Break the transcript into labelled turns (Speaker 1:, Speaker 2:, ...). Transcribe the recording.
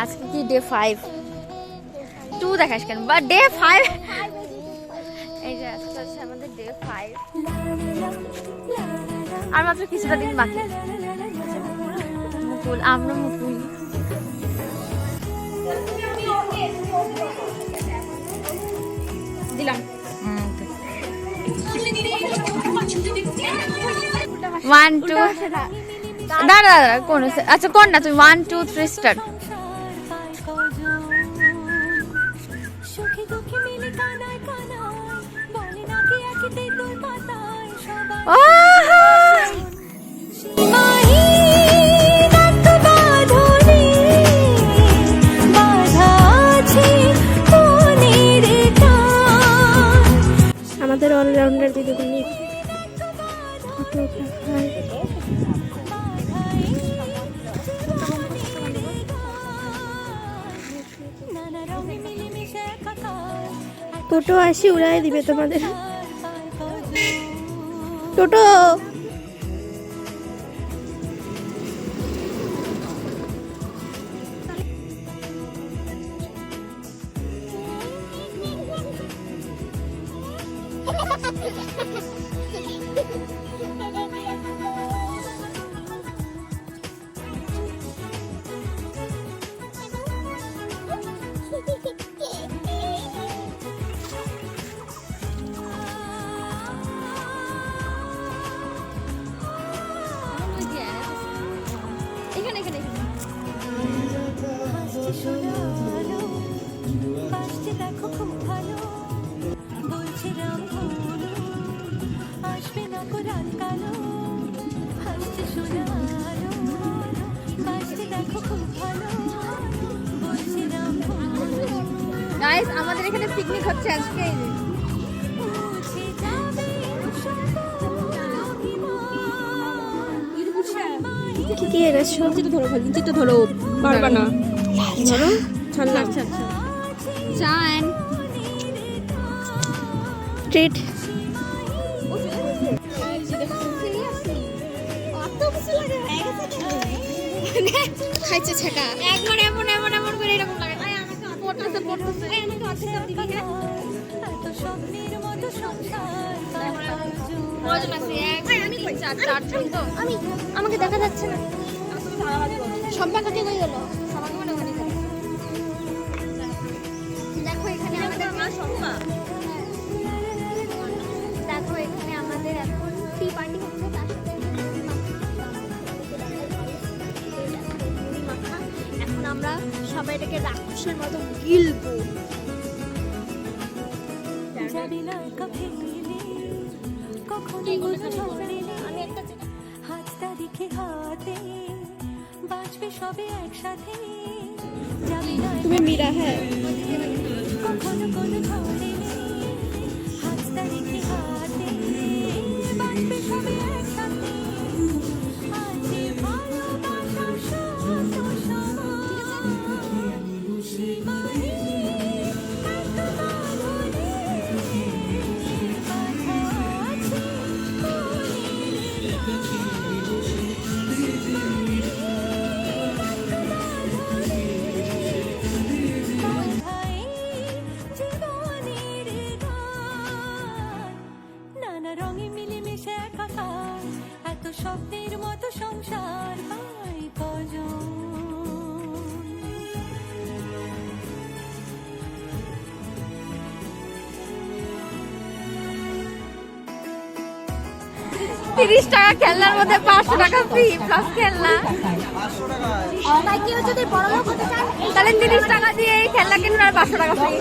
Speaker 1: আজকে কি ডে 5 2 দেখাস কেন বা ডে 5 এই যে আজকে হচ্ছে আমাদের ডে 5 আর মাত্র কিছুটা দিন বাকি মুকুল আমরা মুকুল দিলাম 1 2 দাঁড়া কোন আচ্ছা কোন না তুই 1 2 3 স্টার্ট
Speaker 2: আমাদের অলরাউন্ডার দিদিগুলি ফটোগ্রাফার টোটো আসি উড়াই দিবে তোমাদের টোটো
Speaker 1: গাইস আমাদের এখানে পিকনিক হচ্ছে আজকে
Speaker 2: কি কি এনেছো
Speaker 3: ধরো ভাজিটা ধরো পারবা না ধরো ছাড়লাম
Speaker 1: চান
Speaker 2: ট্রিট
Speaker 1: খাইছে ছেকা একবার এমন এমন এমন করে এরকম লাগে পড়তেছে পড়তেছে আমাকে অর্ধেক দিবি হ্যাঁ তো স্বপ্নের মতো সংসার কয়জন আছে এক আমি কই চারজন তো আমি আমাকে দেখা যাচ্ছে না সম্পা কাকে কই গেল সবাই মনে মনে করে দেখো এখানে আমাদের মা সম্পা দেখো এখানে আমাদের এখন টি পার্টি হচ্ছে তার সাথে এখন আমরা সবাই এটাকে রাক্ষসের মতো গিলবো আমি একটা হাতটা রেখে হাতে বাঁচবে সবে একসাথে
Speaker 2: তুমি মীরা হ্যাঁ
Speaker 1: কখনো কোনো ঝড়ে হাতটা রেখে হাতে বাঁচবে সবে একসাথে আছে ভালোবাসার শত সীমাহীন স্বপ্নের মতো সংসার পাই কজন 30 টাকা খেলনার মধ্যে 500 টাকা ফ্রি প্লাস খেলনা 500 টাকা তাই কি যদি বড় লোক হতে চান তাহলে 30 টাকা দিয়ে এই খেলনা কিনুন আর 500 টাকা ফ্রি